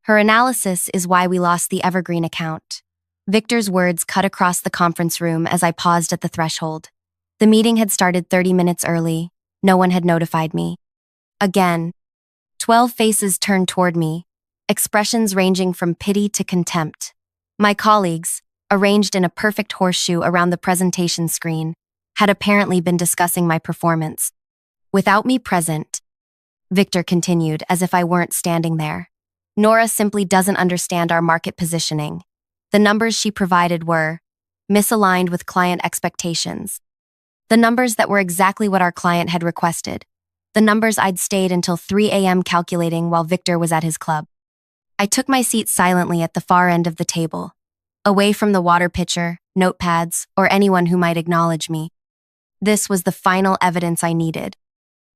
Her analysis is why we lost the Evergreen account. Victor's words cut across the conference room as I paused at the threshold. The meeting had started 30 minutes early. No one had notified me. Again, 12 faces turned toward me, expressions ranging from pity to contempt. My colleagues, arranged in a perfect horseshoe around the presentation screen, had apparently been discussing my performance. Without me present, Victor continued as if I weren't standing there. Nora simply doesn't understand our market positioning. The numbers she provided were misaligned with client expectations. The numbers that were exactly what our client had requested. The numbers I'd stayed until 3 a.m. calculating while Victor was at his club. I took my seat silently at the far end of the table, away from the water pitcher, notepads, or anyone who might acknowledge me. This was the final evidence I needed.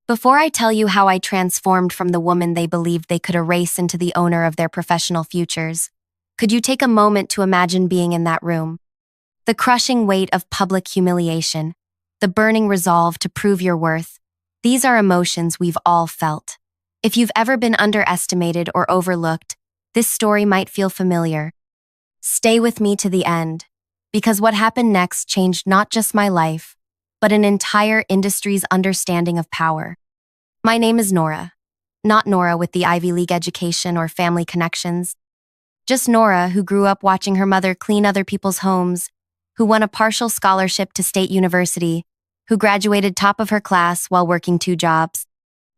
Before I tell you how I transformed from the woman they believed they could erase into the owner of their professional futures, could you take a moment to imagine being in that room? The crushing weight of public humiliation, the burning resolve to prove your worth, these are emotions we've all felt. If you've ever been underestimated or overlooked, this story might feel familiar. Stay with me to the end, because what happened next changed not just my life, but an entire industry's understanding of power. My name is Nora, not Nora with the Ivy League education or family connections. Just Nora, who grew up watching her mother clean other people's homes, who won a partial scholarship to State University, who graduated top of her class while working 2 jobs.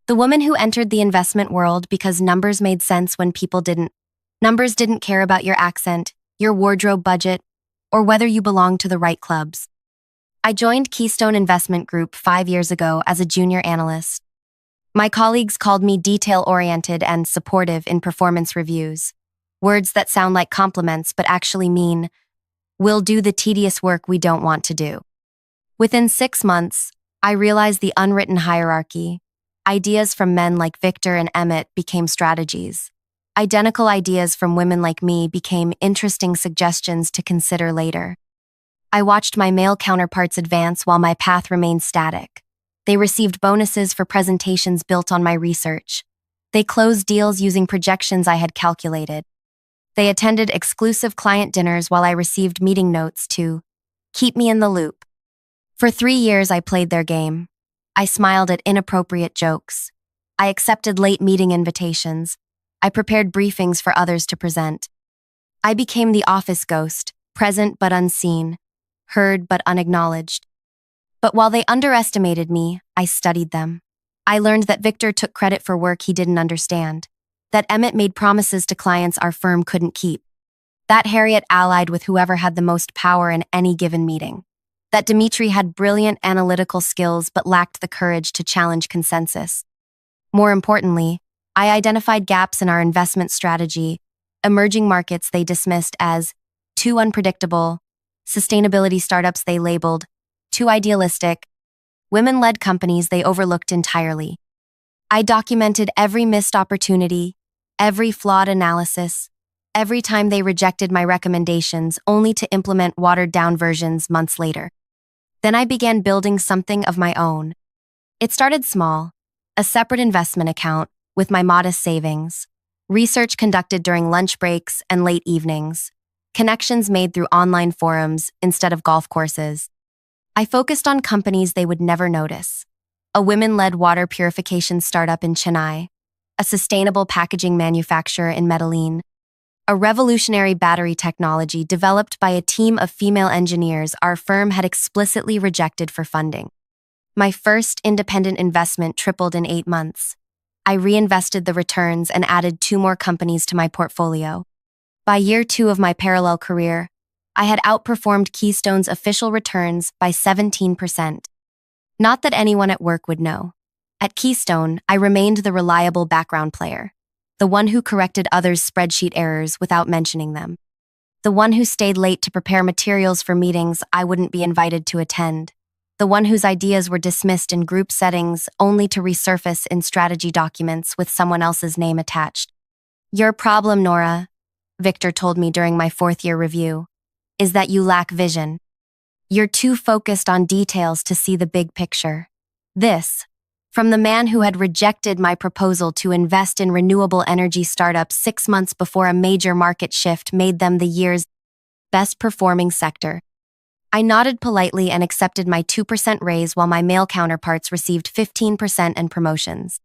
The woman who entered the investment world because numbers made sense when people didn't. Numbers didn't care about your accent, your wardrobe budget, or whether you belonged to the right clubs. I joined Keystone Investment Group 5 years ago as a junior analyst. My colleagues called me detail-oriented and supportive in performance reviews. Words that sound like compliments but actually mean, we'll do the tedious work we don't want to do. Within 6 months, I realized the unwritten hierarchy. Ideas from men like Victor and Emmett became strategies. Identical ideas from women like me became interesting suggestions to consider later. I watched my male counterparts advance while my path remained static. They received bonuses for presentations built on my research. They closed deals using projections I had calculated. They attended exclusive client dinners while I received meeting notes to keep me in the loop. For 3 years, I played their game. I smiled at inappropriate jokes. I accepted late meeting invitations. I prepared briefings for others to present. I became the office ghost, present but unseen, heard but unacknowledged. But while they underestimated me, I studied them. I learned that Victor took credit for work he didn't understand, that Emmett made promises to clients our firm couldn't keep, that Harriet allied with whoever had the most power in any given meeting, that Dimitri had brilliant analytical skills but lacked the courage to challenge consensus. More importantly, I identified gaps in our investment strategy, emerging markets they dismissed as too unpredictable, sustainability startups they labeled too idealistic, women-led companies they overlooked entirely. I documented every missed opportunity, every flawed analysis, every time they rejected my recommendations only to implement watered-down versions months later. Then I began building something of my own. It started small, a separate investment account with my modest savings, research conducted during lunch breaks and late evenings, connections made through online forums instead of golf courses. I focused on companies they would never notice. A women-led water purification startup in Chennai, a sustainable packaging manufacturer in Medellin, a revolutionary battery technology developed by a team of female engineers our firm had explicitly rejected for funding. My first independent investment tripled in 8 months. I reinvested the returns and added 2 more companies to my portfolio. By year 2 of my parallel career, I had outperformed Keystone's official returns by 17%. Not that anyone at work would know. At Keystone, I remained the reliable background player, the one who corrected others' spreadsheet errors without mentioning them, the one who stayed late to prepare materials for meetings I wouldn't be invited to attend, the one whose ideas were dismissed in group settings only to resurface in strategy documents with someone else's name attached. Your problem, Nora, Victor told me during my 4th-year review, is that you lack vision. You're too focused on details to see the big picture. This, From the man who had rejected my proposal to invest in renewable energy startups 6 months before a major market shift made them the year's best performing sector. I nodded politely and accepted my 2% raise while my male counterparts received 15% and promotions.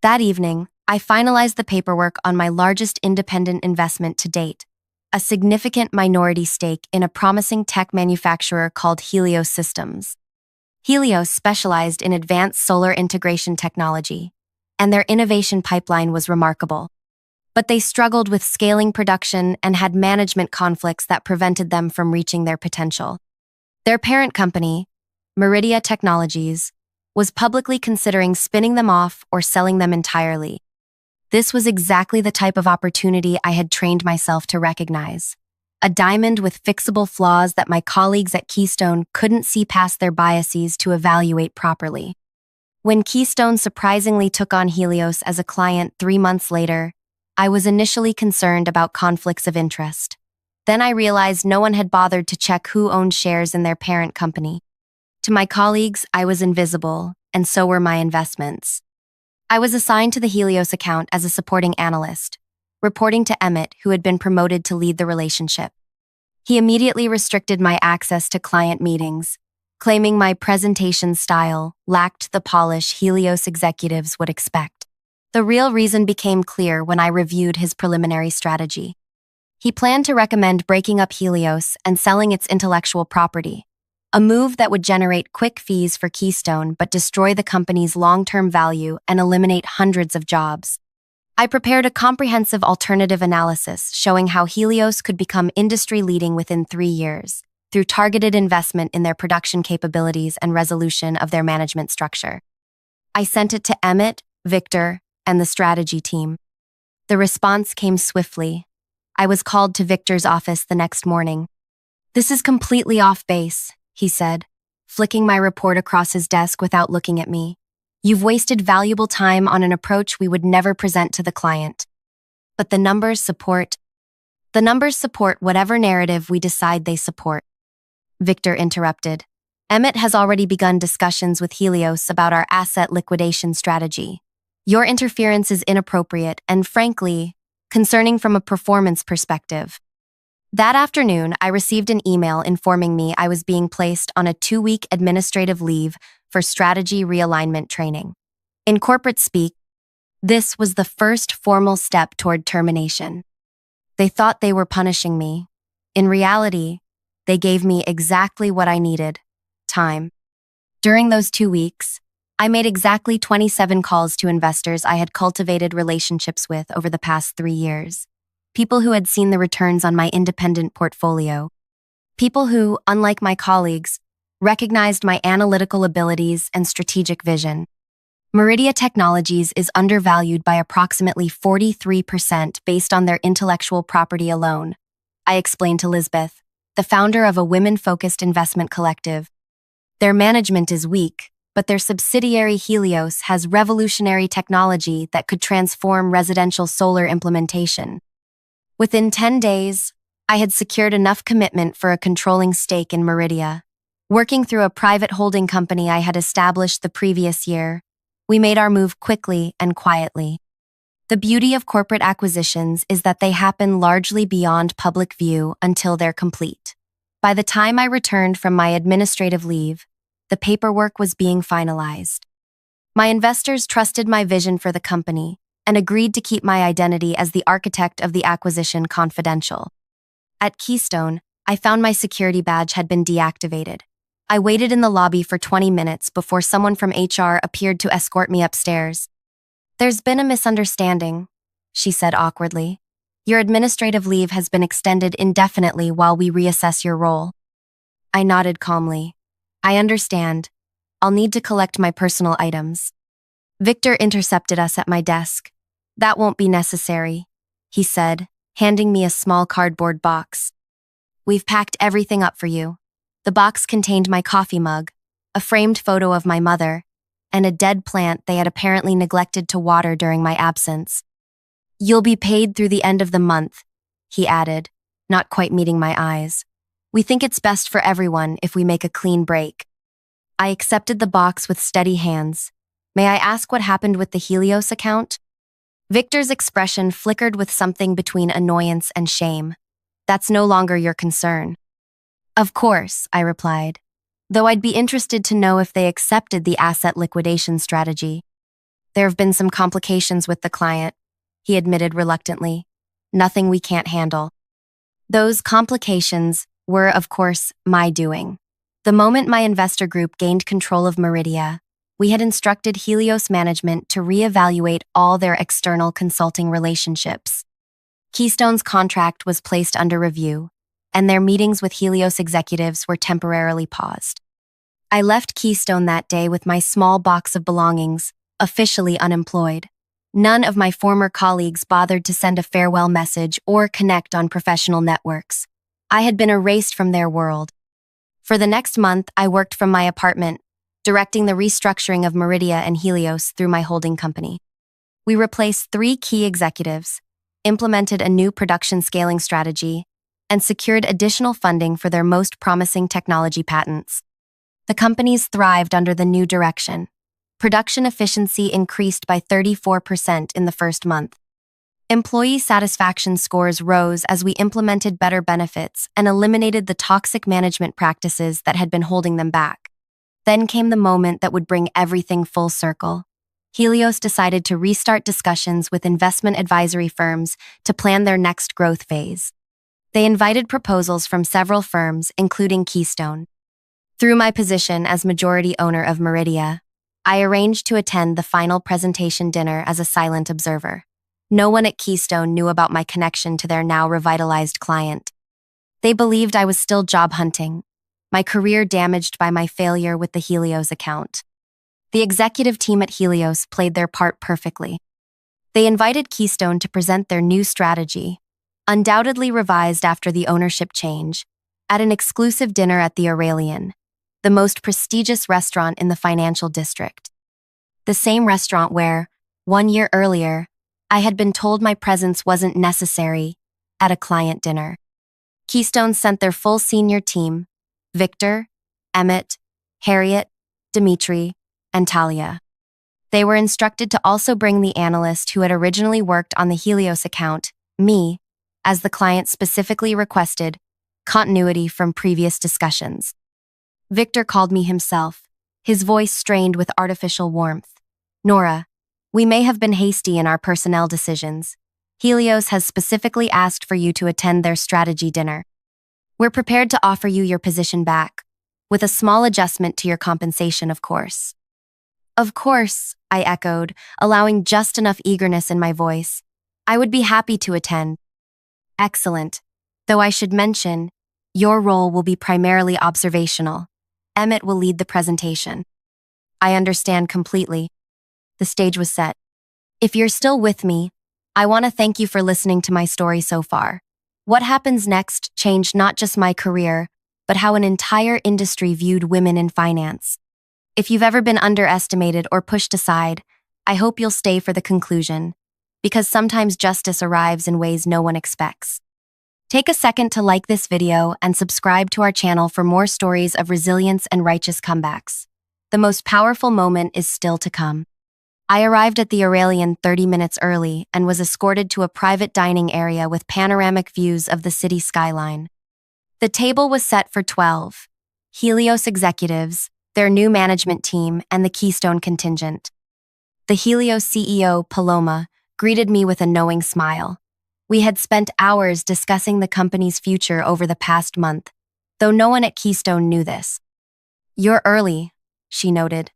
That evening, I finalized the paperwork on my largest independent investment to date, a significant minority stake in a promising tech manufacturer called Helios Systems. Helios specialized in advanced solar integration technology, and their innovation pipeline was remarkable. But they struggled with scaling production and had management conflicts that prevented them from reaching their potential. Their parent company, Meridia Technologies, was publicly considering spinning them off or selling them entirely. This was exactly the type of opportunity I had trained myself to recognize. A diamond with fixable flaws that my colleagues at Keystone couldn't see past their biases to evaluate properly. When Keystone surprisingly took on Helios as a client 3 months later, I was initially concerned about conflicts of interest. Then I realized no one had bothered to check who owned shares in their parent company. To my colleagues, I was invisible, and so were my investments. I was assigned to the Helios account as a supporting analyst, reporting to Emmett, who had been promoted to lead the relationship. He immediately restricted my access to client meetings, claiming my presentation style lacked the polish Helios executives would expect. The real reason became clear when I reviewed his preliminary strategy. He planned to recommend breaking up Helios and selling its intellectual property, a move that would generate quick fees for Keystone but destroy the company's long-term value and eliminate hundreds of jobs. I prepared a comprehensive alternative analysis showing how Helios could become industry-leading within 3 years, through targeted investment in their production capabilities and resolution of their management structure. I sent it to Emmett, Victor, and the strategy team. The response came swiftly. I was called to Victor's office the next morning. "This is completely off base," he said, flicking my report across his desk without looking at me. "You've wasted valuable time on an approach we would never present to the client. But the numbers support whatever narrative we decide they support." Victor interrupted. "Emmett has already begun discussions with Helios about our asset liquidation strategy. Your interference is inappropriate and, frankly, concerning from a performance perspective." That afternoon, I received an email informing me I was being placed on a 2-week administrative leave for strategy realignment training. In corporate speak, this was the first formal step toward termination. They thought they were punishing me. In reality, they gave me exactly what I needed: time. During those 2 weeks, I made exactly 27 calls to investors I had cultivated relationships with over the past 3 years. People who had seen the returns on my independent portfolio. People who, unlike my colleagues, recognized my analytical abilities and strategic vision. Meridia Technologies is undervalued by approximately 43% based on their intellectual property alone, I explained to Lisbeth, the founder of a women-focused investment collective. Their management is weak, but their subsidiary Helios has revolutionary technology that could transform residential solar implementation. Within 10 days, I had secured enough commitment for a controlling stake in Meridia. Working through a private holding company I had established the previous year, we made our move quickly and quietly. The beauty of corporate acquisitions is that they happen largely beyond public view until they're complete. By the time I returned from my administrative leave, the paperwork was being finalized. My investors trusted my vision for the company and agreed to keep my identity as the architect of the acquisition confidential. At Keystone, I found my security badge had been deactivated. I waited in the lobby for 20 minutes before someone from HR appeared to escort me upstairs. "There's been a misunderstanding," she said awkwardly. "Your administrative leave has been extended indefinitely while we reassess your role." I nodded calmly. "I understand. I'll need to collect my personal items." Victor intercepted us at my desk. "That won't be necessary," he said, handing me a small cardboard box. "We've packed everything up for you." The box contained my coffee mug, a framed photo of my mother, and a dead plant they had apparently neglected to water during my absence. "You'll be paid through the end of the month," he added, not quite meeting my eyes. "We think it's best for everyone if we make a clean break." I accepted the box with steady hands. May I ask what happened with the Helios account? Victor's expression flickered with something between annoyance and shame. That's no longer your concern. Of course, I replied, though I'd be interested to know if they accepted the asset liquidation strategy. There have been some complications with the client, he admitted reluctantly. Nothing we can't handle. Those complications were, of course, my doing. The moment my investor group gained control of Meridia, we had instructed Helios management to reevaluate all their external consulting relationships. Keystone's contract was placed under review, and their meetings with Helios executives were temporarily paused. I left Keystone that day with my small box of belongings, officially unemployed. None of my former colleagues bothered to send a farewell message or connect on professional networks. I had been erased from their world. For the next month, I worked from my apartment, directing the restructuring of Meridia and Helios through my holding company. We replaced 3 key executives, implemented a new production scaling strategy, and secured additional funding for their most promising technology patents. The companies thrived under the new direction. Production efficiency increased by 34% in the first month. Employee satisfaction scores rose as we implemented better benefits and eliminated the toxic management practices that had been holding them back. Then came the moment that would bring everything full circle. Helios decided to restart discussions with investment advisory firms to plan their next growth phase. They invited proposals from several firms, including Keystone. Through my position as majority owner of Meridia, I arranged to attend the final presentation dinner as a silent observer. No one at Keystone knew about my connection to their now revitalized client. They believed I was still job hunting, my career damaged by my failure with the Helios account. The executive team at Helios played their part perfectly. They invited Keystone to present their new strategy, undoubtedly revised after the ownership change, at an exclusive dinner at the Aurelian, the most prestigious restaurant in the financial district. The same restaurant where, 1 year earlier, I had been told my presence wasn't necessary at a client dinner. Keystone sent their full senior team, Victor, Emmett, Harriet, Dimitri, and Talia. They were instructed to also bring the analyst who had originally worked on the Helios account, me, as the client specifically requested, continuity from previous discussions. Victor called me himself, his voice strained with artificial warmth. Nora, we may have been hasty in our personnel decisions. Helios has specifically asked for you to attend their strategy dinner. We're prepared to offer you your position back, with a small adjustment to your compensation, of course. Of course, I echoed, allowing just enough eagerness in my voice. I would be happy to attend. Excellent. Though I should mention, your role will be primarily observational. Emmett will lead the presentation. I understand completely. The stage was set. If you're still with me, I want to thank you for listening to my story so far. What happens next changed not just my career, but how an entire industry viewed women in finance. If you've ever been underestimated or pushed aside, I hope you'll stay for the conclusion, because sometimes justice arrives in ways no one expects. Take a second to like this video and subscribe to our channel for more stories of resilience and righteous comebacks. The most powerful moment is still to come. I arrived at the Aurelian 30 minutes early and was escorted to a private dining area with panoramic views of the city skyline. The table was set for 12 Helios executives, their new management team, and the Keystone contingent. The Helios CEO, Paloma, greeted me with a knowing smile. We had spent hours discussing the company's future over the past month, though no one at Keystone knew this. You're early, she noted,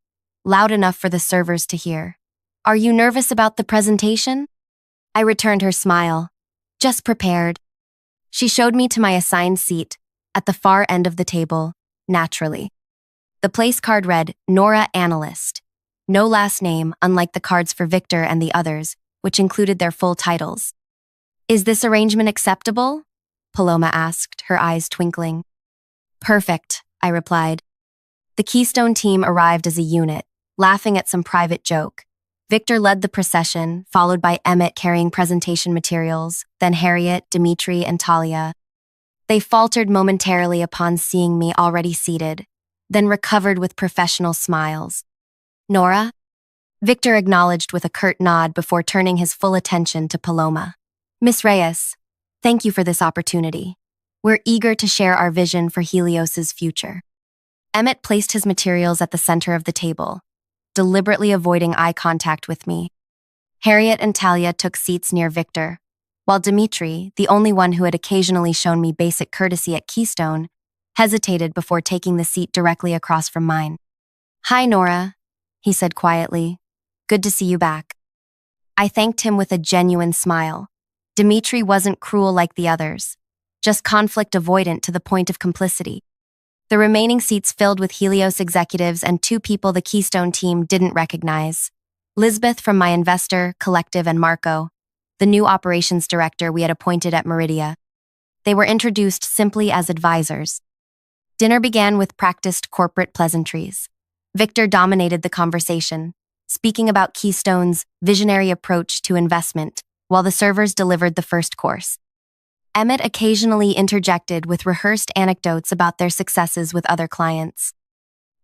loud enough for the servers to hear. Are you nervous about the presentation? I returned her smile. Just prepared. She showed me to my assigned seat, at the far end of the table, naturally. The place card read, Nora Analyst. No last name, unlike the cards for Victor and the others, which included their full titles. Is this arrangement acceptable? Paloma asked, her eyes twinkling. Perfect, I replied. The Keystone team arrived as a unit, laughing at some private joke. Victor led the procession, followed by Emmett carrying presentation materials, then Harriet, Dimitri, and Talia. They faltered momentarily upon seeing me already seated, then recovered with professional smiles. Nora? Victor acknowledged with a curt nod before turning his full attention to Paloma. Miss Reyes, thank you for this opportunity. We're eager to share our vision for Helios's future. Emmett placed his materials at the center of the table, deliberately avoiding eye contact with me. Harriet and Talia took seats near Victor, while Dimitri, the only one who had occasionally shown me basic courtesy at Keystone, hesitated before taking the seat directly across from mine. "Hi, Nora," he said quietly. "Good to see you back." I thanked him with a genuine smile. Dimitri wasn't cruel like the others, just conflict avoidant to the point of complicity. The remaining seats filled with Helios executives and two people the Keystone team didn't recognize. Lisbeth from my investor, collective, and Marco, the new operations director we had appointed at Meridia. They were introduced simply as advisors. Dinner began with practiced corporate pleasantries. Victor dominated the conversation, speaking about Keystone's visionary approach to investment, while the servers delivered the first course. Emmett occasionally interjected with rehearsed anecdotes about their successes with other clients.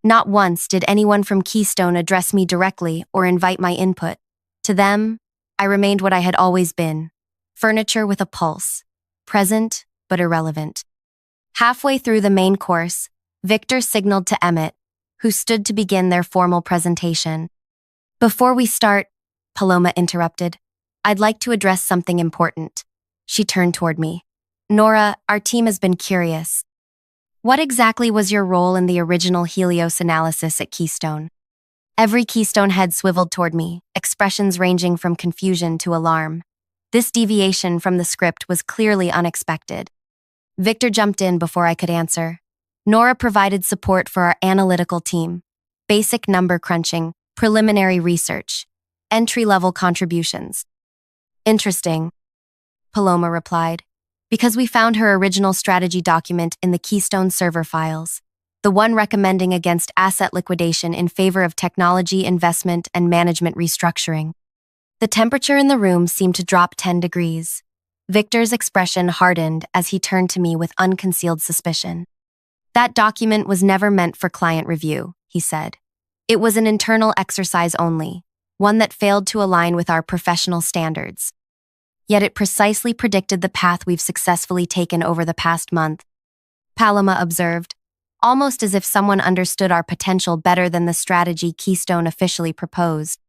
Not once did anyone from Keystone address me directly or invite my input. To them, I remained what I had always been, furniture with a pulse, present but irrelevant. Halfway through the main course, Victor signaled to Emmett, who stood to begin their formal presentation. "Before we start," Paloma interrupted, "I'd like to address something important." She turned toward me. "Nora, our team has been curious. What exactly was your role in the original Helios analysis at Keystone?" Every Keystone head swiveled toward me, expressions ranging from confusion to alarm. This deviation from the script was clearly unexpected. Victor jumped in before I could answer. "Nora provided support for our analytical team, basic number crunching, preliminary research, entry-level contributions." "Interesting," Paloma replied, "because we found her original strategy document in the Keystone server files, the one recommending against asset liquidation in favor of technology investment and management restructuring." The temperature in the room seemed to drop 10 degrees. Victor's expression hardened as he turned to me with unconcealed suspicion. "That document was never meant for client review," he said. "It was an internal exercise only, one that failed to align with our professional standards. Yet it precisely predicted the path we've successfully taken over the past month," Paloma observed, almost as if someone understood our potential better than the strategy Keystone officially proposed.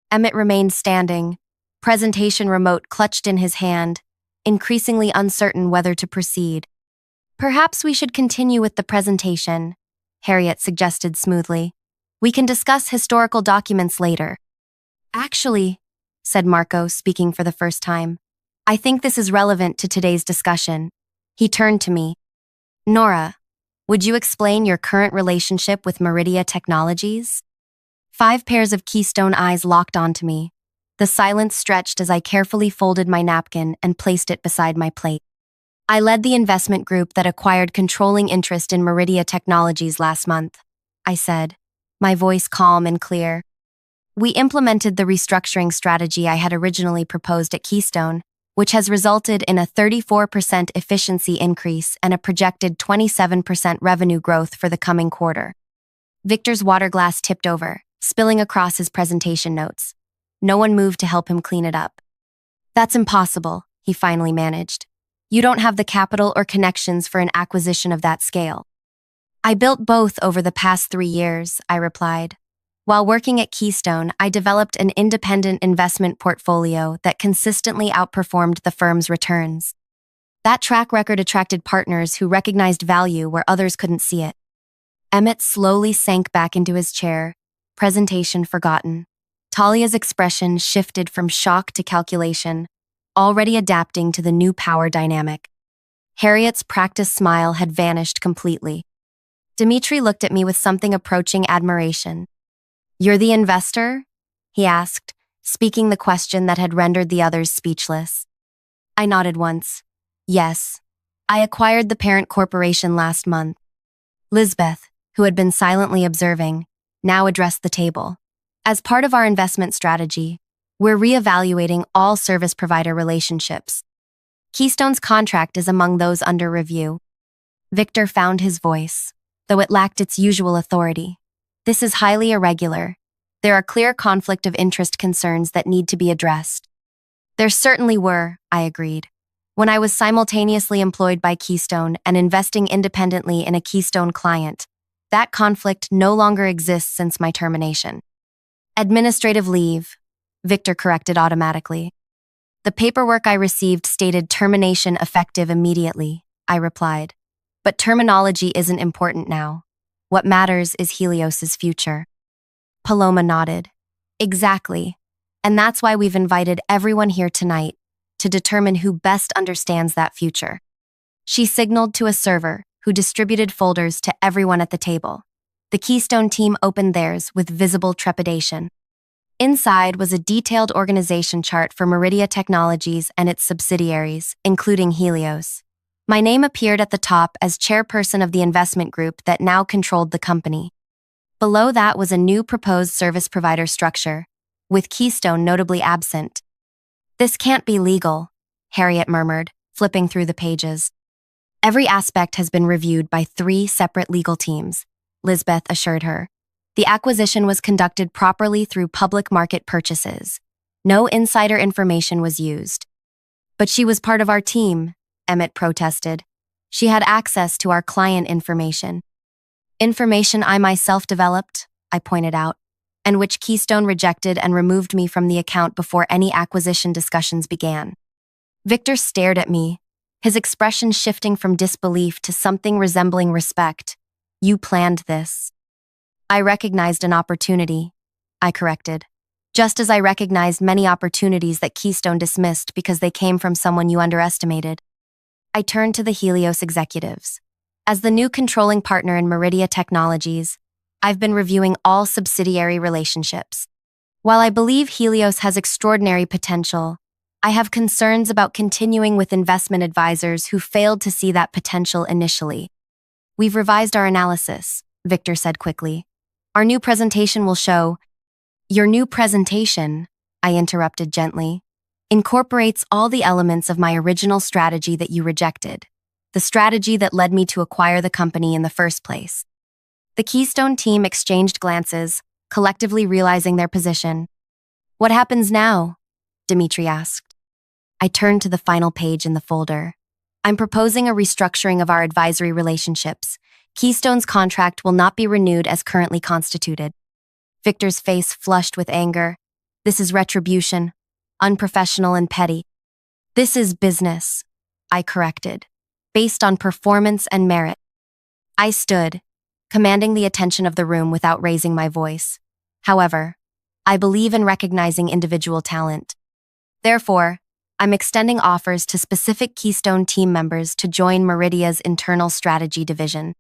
Emmett remained standing, presentation remote clutched in his hand, increasingly uncertain whether to proceed. "Perhaps we should continue with the presentation," Harriet suggested smoothly. "We can discuss historical documents later." "Actually," said Marco, speaking for the first time, "I think this is relevant to today's discussion." He turned to me. "Nora, would you explain your current relationship with Meridia Technologies?" 5 pairs of Keystone eyes locked onto me. The silence stretched as I carefully folded my napkin and placed it beside my plate. "I led the investment group that acquired controlling interest in Meridia Technologies last month," I said, my voice calm and clear. "We implemented the restructuring strategy I had originally proposed at Keystone, which has resulted in a 34% efficiency increase and a projected 27% revenue growth for the coming quarter." Victor's water glass tipped over, spilling across his presentation notes. No one moved to help him clean it up. "That's impossible," he finally managed. "You don't have the capital or connections for an acquisition of that scale." "I built both over the past 3 years," I replied. "While working at Keystone, I developed an independent investment portfolio that consistently outperformed the firm's returns. That track record attracted partners who recognized value where others couldn't see it." Emmett slowly sank back into his chair, presentation forgotten. Talia's expression shifted from shock to calculation, already adapting to the new power dynamic. Harriet's practiced smile had vanished completely. Dimitri looked at me with something approaching admiration. "You're the investor?" he asked, speaking the question that had rendered the others speechless. I nodded once. "Yes. I acquired the parent corporation last month." Lisbeth, who had been silently observing, now addressed the table. "As part of our investment strategy, we're reevaluating all service provider relationships. Keystone's contract is among those under review." Victor found his voice, though it lacked its usual authority. "This is highly irregular. There are clear conflict of interest concerns that need to be addressed. There certainly were, I agreed. When I was simultaneously employed by Keystone and investing independently in a Keystone client, that conflict no longer exists since my termination. Administrative leave, Victor corrected automatically. The paperwork I received stated termination effective immediately, I replied. But terminology isn't important now. What matters is Helios's future. Paloma nodded. Exactly. And that's why we've invited everyone here tonight to determine who best understands that future. She signaled to a server who distributed folders to everyone at the table. The Keystone team opened theirs with visible trepidation. Inside was a detailed organization chart for Meridia Technologies and its subsidiaries, including Helios. My name appeared at the top as chairperson of the investment group that now controlled the company. Below that was a new proposed service provider structure, with Keystone notably absent. This can't be legal, Harriet murmured, flipping through the pages. Every aspect has been reviewed by 3 separate legal teams, Lisbeth assured her. The acquisition was conducted properly through public market purchases. No insider information was used. But she was part of our team, Emmett protested. She had access to our client information. Information I myself developed, I pointed out, and which Keystone rejected and removed me from the account before any acquisition discussions began. Victor stared at me, his expression shifting from disbelief to something resembling respect. You planned this. I recognized an opportunity, I corrected, just as I recognized many opportunities that Keystone dismissed because they came from someone you underestimated. I turned to the Helios executives. As the new controlling partner in Meridia Technologies, I've been reviewing all subsidiary relationships. While I believe Helios has extraordinary potential, I have concerns about continuing with investment advisors who failed to see that potential initially. We've revised our analysis, Victor said quickly. Our new presentation will show— Your new presentation, I interrupted gently, incorporates all the elements of my original strategy that you rejected, the strategy that led me to acquire the company in the first place. The Keystone team exchanged glances, collectively realizing their position. What happens now? Dimitri asked. I turned to the final page in the folder. I'm proposing a restructuring of our advisory relationships. Keystone's contract will not be renewed as currently constituted. Victor's face flushed with anger. This is retribution, unprofessional and petty. This is business, I corrected, based on performance and merit. I stood, commanding the attention of the room without raising my voice. However, I believe in recognizing individual talent. Therefore, I'm extending offers to specific Keystone team members to join Meridia's internal strategy division.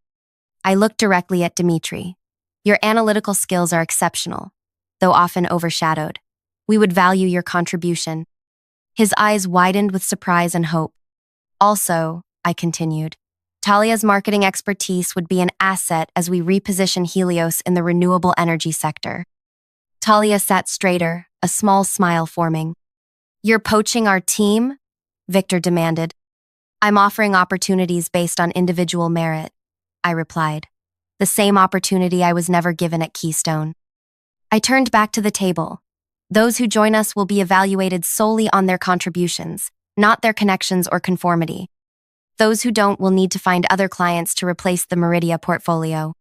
I looked directly at Dimitri. Your analytical skills are exceptional, though often overshadowed. We would value your contribution. His eyes widened with surprise and hope. Also, I continued, Talia's marketing expertise would be an asset as we reposition Helios in the renewable energy sector. Talia sat straighter, a small smile forming. You're poaching our team? Victor demanded. I'm offering opportunities based on individual merit, I replied. The same opportunity I was never given at Keystone. I turned back to the table. Those who join us will be evaluated solely on their contributions, not their connections or conformity. Those who don't will need to find other clients to replace the Meridia portfolio.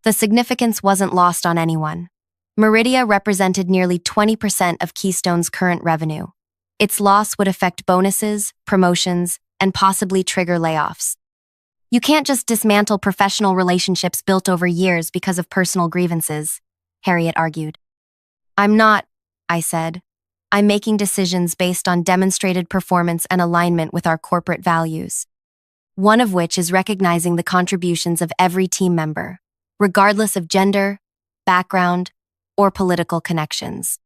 The significance wasn't lost on anyone. Meridia represented nearly 20% of Keystone's current revenue. Its loss would affect bonuses, promotions, and possibly trigger layoffs. You can't just dismantle professional relationships built over years because of personal grievances, Harriet argued. I'm not, I said. I'm making decisions based on demonstrated performance and alignment with our corporate values. One of which is recognizing the contributions of every team member, regardless of gender, background, or political connections.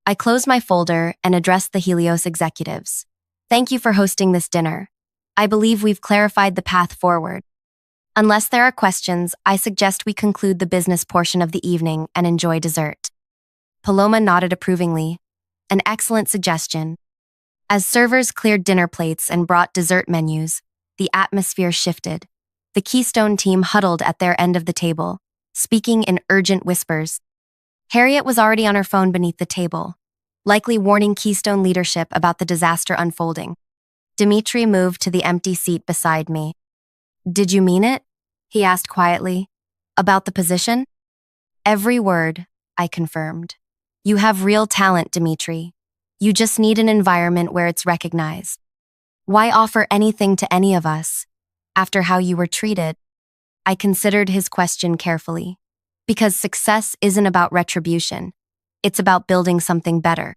I closed my folder and addressed the Helios executives. Thank you for hosting this dinner. I believe we've clarified the path forward. Unless there are questions, I suggest we conclude the business portion of the evening and enjoy dessert. Paloma nodded approvingly. An excellent suggestion. As servers cleared dinner plates and brought dessert menus, the atmosphere shifted. The Keystone team huddled at their end of the table, speaking in urgent whispers. Harriet was already on her phone beneath the table, likely warning Keystone leadership about the disaster unfolding. Dimitri moved to the empty seat beside me. "Did you mean it?" he asked quietly. "About the position?" "Every word," I confirmed. "You have real talent, Dimitri. You just need an environment where it's recognized. Why offer anything to any of us after how you were treated?" I considered his question carefully. Because success isn't about retribution. It's about building something better.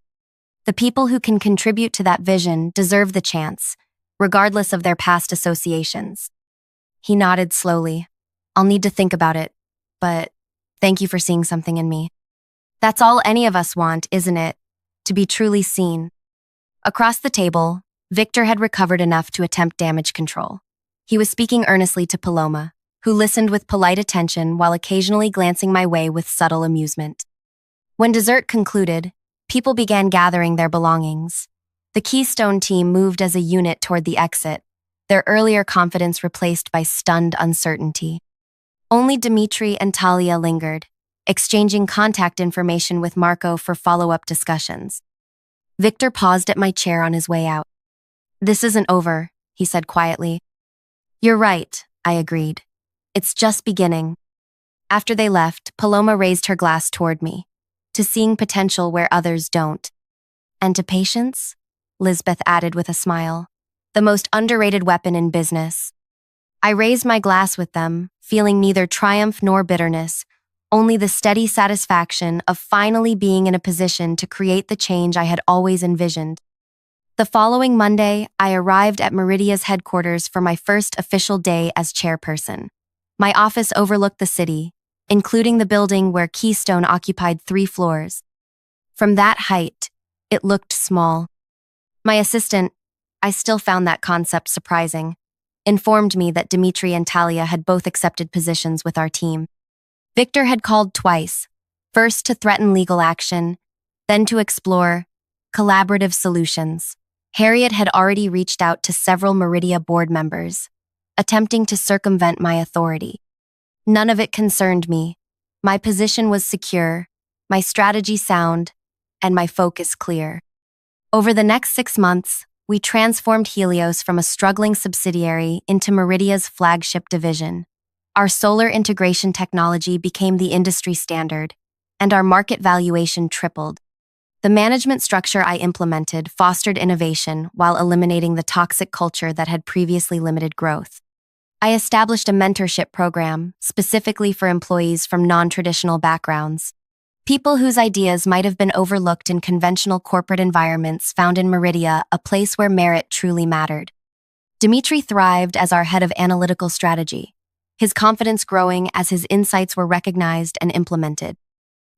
The people who can contribute to that vision deserve the chance, regardless of their past associations. He nodded slowly. "I'll need to think about it, but thank you for seeing something in me." That's all any of us want, isn't it? To be truly seen. Across the table, Victor had recovered enough to attempt damage control. He was speaking earnestly to Paloma, who listened with polite attention while occasionally glancing my way with subtle amusement. When dessert concluded, people began gathering their belongings. The Keystone team moved as a unit toward the exit, their earlier confidence replaced by stunned uncertainty. Only Dimitri and Talia lingered, exchanging contact information with Marco for follow-up discussions. Victor paused at my chair on his way out. "This isn't over," he said quietly. "You're right," I agreed. "It's just beginning." After they left, Paloma raised her glass toward me, to seeing potential where others don't. "And to patience?" Lisbeth added with a smile. "The most underrated weapon in business." I raised my glass with them, feeling neither triumph nor bitterness, only the steady satisfaction of finally being in a position to create the change I had always envisioned. The following Monday, I arrived at Meridia's headquarters for my first official day as chairperson. My office overlooked the city, including the building where Keystone occupied 3 floors. From that height, it looked small. My assistant, I still found that concept surprising, informed me that Dimitri and Talia had both accepted positions with our team. Victor had called twice, first to threaten legal action, then to explore collaborative solutions. Harriet had already reached out to several Meridia board members, attempting to circumvent my authority. None of it concerned me. My position was secure, my strategy sound, and my focus clear. Over the next 6 months, we transformed Helios from a struggling subsidiary into Meridia's flagship division. Our solar integration technology became the industry standard, and our market valuation tripled. The management structure I implemented fostered innovation while eliminating the toxic culture that had previously limited growth. I established a mentorship program specifically for employees from non-traditional backgrounds. People whose ideas might have been overlooked in conventional corporate environments found in Meridia a place where merit truly mattered. Dimitri thrived as our head of analytical strategy, his confidence growing as his insights were recognized and implemented.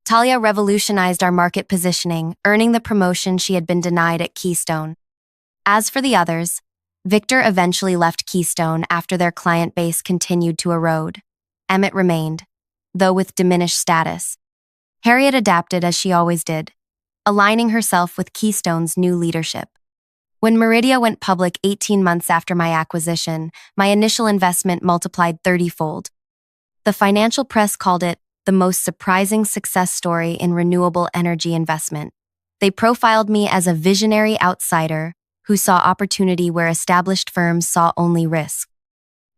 Talia revolutionized our market positioning, earning the promotion she had been denied at Keystone. As for the others, Victor eventually left Keystone after their client base continued to erode. Emmett remained, though with diminished status. Harriet adapted as she always did, aligning herself with Keystone's new leadership. When Meridia went public 18 months after my acquisition, my initial investment multiplied 30-fold. The financial press called it the most surprising success story in renewable energy investment. They profiled me as a visionary outsider who saw opportunity where established firms saw only risk.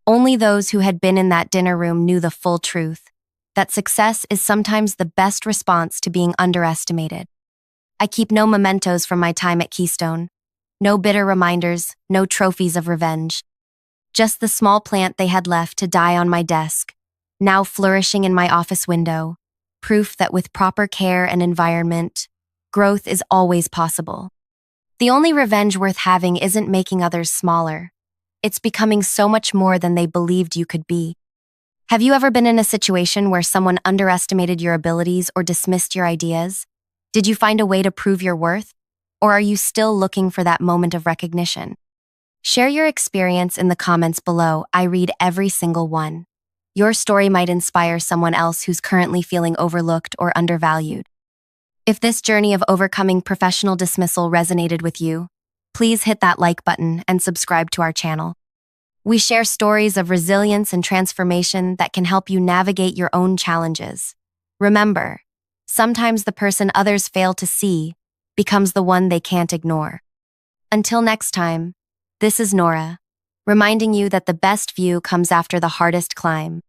Only those who had been in that dinner room knew the full truth, that success is sometimes the best response to being underestimated. I keep no mementos from my time at Keystone. No bitter reminders, no trophies of revenge. Just the small plant they had left to die on my desk, now flourishing in my office window, proof that with proper care and environment, growth is always possible. The only revenge worth having isn't making others smaller. It's becoming so much more than they believed you could be. Have you ever been in a situation where someone underestimated your abilities or dismissed your ideas? Did you find a way to prove your worth? Or are you still looking for that moment of recognition? Share your experience in the comments below. I read every single one. Your story might inspire someone else who's currently feeling overlooked or undervalued. If this journey of overcoming professional dismissal resonated with you, please hit that like button and subscribe to our channel. We share stories of resilience and transformation that can help you navigate your own challenges. Remember, Sometimes the person others fail to see becomes the one they can't ignore. Until next time, this is Nora, reminding you that the best view comes after the hardest climb.